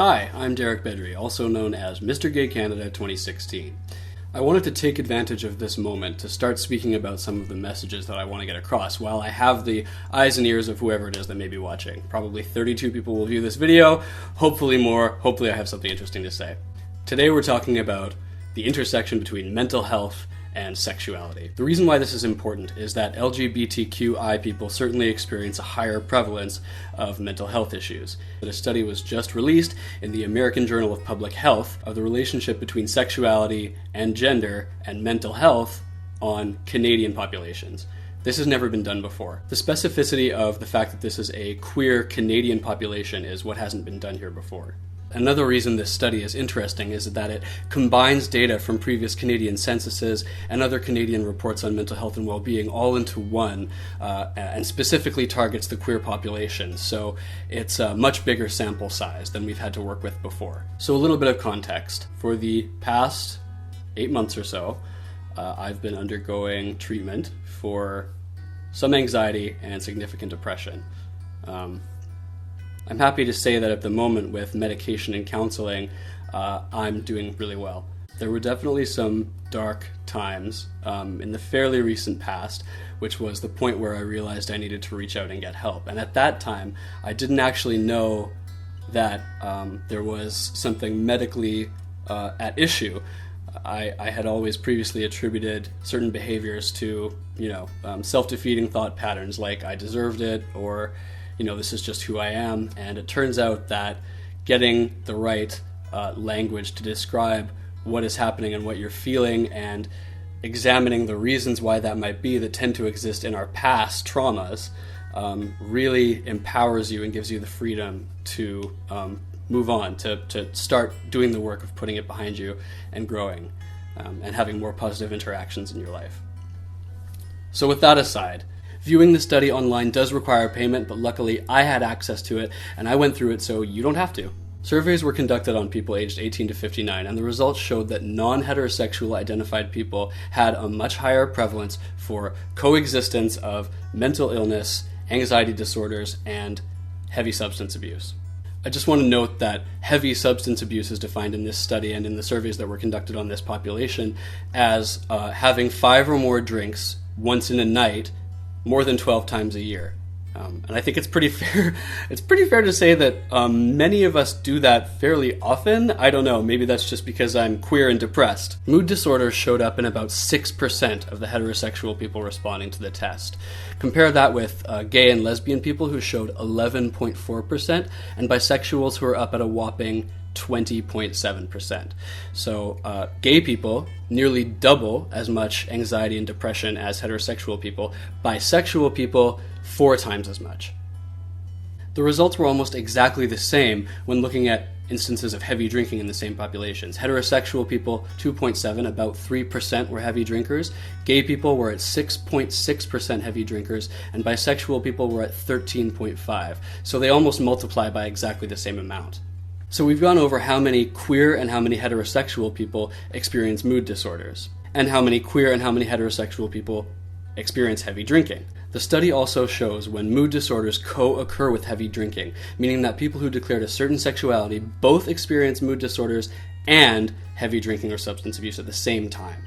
Hi, I'm Derek Bedry, also known as Mr. Gay Canada 2016. I wanted to take advantage of this moment to start speaking about some of the messages that I want to get across while I have the eyes and ears of whoever it is that may be watching. Probably 32 people will view this video, hopefully more, hopefully I have something interesting to say. Today we're talking about the intersection between mental health and sexuality. The reason why this is important is that LGBTQI people certainly experience a higher prevalence of mental health issues. A study was just released in the American Journal of Public Health of the relationship between sexuality and gender and mental health on Canadian populations. This has never been done before. The specificity of the fact that this is a queer Canadian population is what hasn't been done here before. Another reason this study is interesting is that it combines data from previous Canadian censuses and other Canadian reports on mental health and well-being all into one, and specifically targets the queer population. So it's a much bigger sample size than we've had to work with before. So a little bit of context. For the past 8 months or so, I've been undergoing treatment for some anxiety and significant depression. I'm happy to say that at the moment with medication and counseling, I'm doing really well. There were definitely some dark times in the fairly recent past, which was the point where I realized I needed to reach out and get help. And at that time, I didn't actually know that there was something medically at issue. I had always previously attributed certain behaviors to, self-defeating thought patterns like I deserved it, or this is just who I am. And it turns out that getting the right language to describe what is happening and what you're feeling, and examining the reasons why that might be that tend to exist in our past traumas, really empowers you and gives you the freedom to move on, to start doing the work of putting it behind you and growing, and having more positive interactions in your life. So with that aside, viewing the study online does require payment, but luckily I had access to it and I went through it, so you don't have to. Surveys were conducted on people aged 18 to 59, and the results showed that non-heterosexual identified people had a much higher prevalence for coexistence of mental illness, anxiety disorders, and heavy substance abuse. I just want to note that heavy substance abuse is defined in this study and in the surveys that were conducted on this population as having 5 or more drinks once in a night more than 12 times a year. And I think it's pretty fair. It's pretty fair to say that many of us do that fairly often. I don't know, maybe that's just because I'm queer and depressed. Mood disorders showed up in about 6% of the heterosexual people responding to the test. Compare that with gay and lesbian people, who showed 11.4%, and bisexuals, who are up at a whopping 20.7%. So gay people, nearly double as much anxiety and depression as heterosexual people. Bisexual people, 4 times as much. The results were almost exactly the same when looking at instances of heavy drinking in the same populations. Heterosexual people, 2.7, about 3% were heavy drinkers. Gay people were at 6.6% heavy drinkers, and bisexual people were at 13.5. So they almost multiply by exactly the same amount. So we've gone over how many queer and how many heterosexual people experience mood disorders, and how many queer and how many heterosexual people experience heavy drinking. The study also shows when mood disorders co-occur with heavy drinking, meaning that people who declared a certain sexuality both experience mood disorders and heavy drinking or substance abuse at the same time.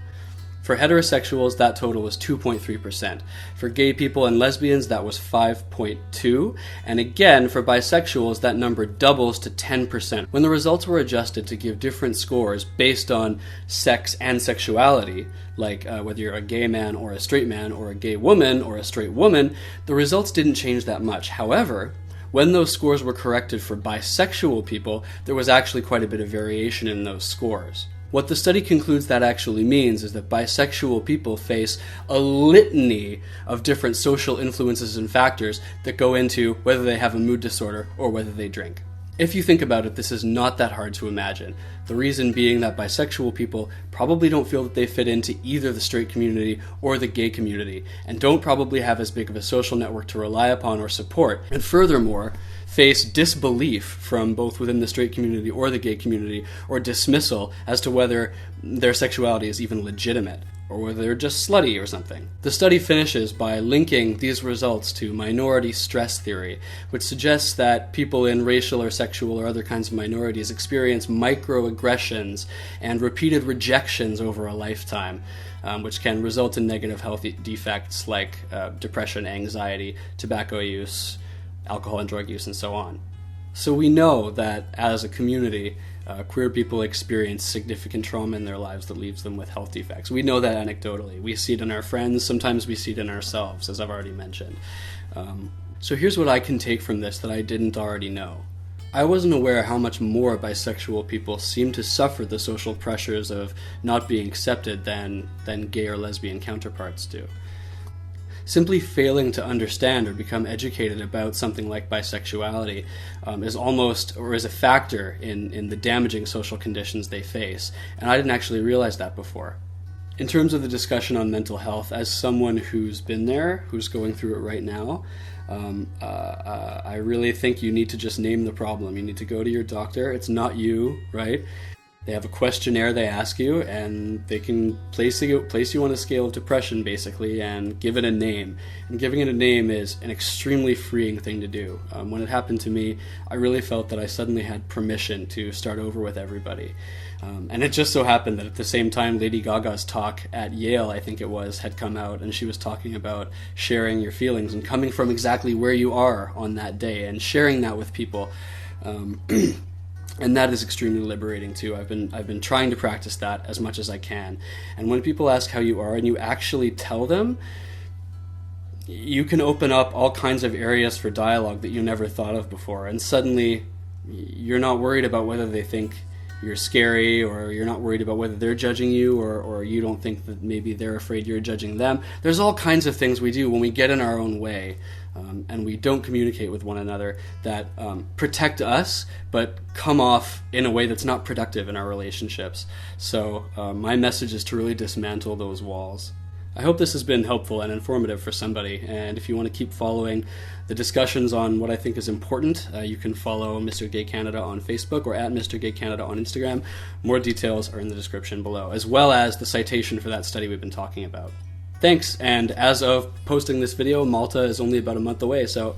For heterosexuals, that total was 2.3%. For gay people and lesbians, that was 5.2%. And again, for bisexuals, that number doubles to 10%. When the results were adjusted to give different scores based on sex and sexuality, like whether you're a gay man or a straight man, or a gay woman or a straight woman, the results didn't change that much. However, when those scores were corrected for bisexual people, there was actually quite a bit of variation in those scores. What the study concludes that actually means is that bisexual people face a litany of different social influences and factors that go into whether they have a mood disorder or whether they drink. If you think about it, this is not that hard to imagine. The reason being that bisexual people probably don't feel that they fit into either the straight community or the gay community, and don't probably have as big of a social network to rely upon or support. And furthermore, face disbelief from both within the straight community or the gay community, or dismissal as to whether their sexuality is even legitimate, or whether they're just slutty or something. The study finishes by linking these results to minority stress theory, which suggests that people in racial or sexual or other kinds of minorities experience microaggressions and repeated rejections over a lifetime, which can result in negative health defects like depression, anxiety, tobacco use, alcohol and drug use, and so on. So we know that as a community, queer people experience significant trauma in their lives that leaves them with health defects. We know that anecdotally. We see it in our friends. Sometimes we see it in ourselves, as I've already mentioned. So here's what I can take from this that I didn't already know. I wasn't aware how much more bisexual people seem to suffer the social pressures of not being accepted than gay or lesbian counterparts do. Simply failing to understand or become educated about something like bisexuality is a factor in the damaging social conditions they face, and I didn't actually realize that before. In terms of the discussion on mental health, as someone who's been there, who's going through it right now, I really think you need to just name the problem. You need to go to your doctor. It's not you, right? They have a questionnaire they ask you, and they can place you on a scale of depression, basically, and give it a name. And giving it a name is an extremely freeing thing to do. When it happened to me, I really felt that I suddenly had permission to start over with everybody. And it just so happened that at the same time, Lady Gaga's talk at Yale, I think it was, had come out, and she was talking about sharing your feelings and coming from exactly where you are on that day and sharing that with people. And that is extremely liberating too. I've been trying to practice that as much as I can. And when people ask how you are and you actually tell them, you can open up all kinds of areas for dialogue that you never thought of before. And suddenly you're not worried about whether they think you're scary, or you're not worried about whether they're judging you, or you don't think that maybe they're afraid you're judging them. There's all kinds of things we do when we get in our own way. And we don't communicate with one another that protect us, but come off in a way that's not productive in our relationships. So my message is to really dismantle those walls. I hope this has been helpful and informative for somebody, and if you want to keep following the discussions on what I think is important, you can follow Mr. Gay Canada on Facebook or at Mr. Gay Canada on Instagram. More details are in the description below, as well as the citation for that study we've been talking about. Thanks, and as of posting this video, Malta is only about a month away, so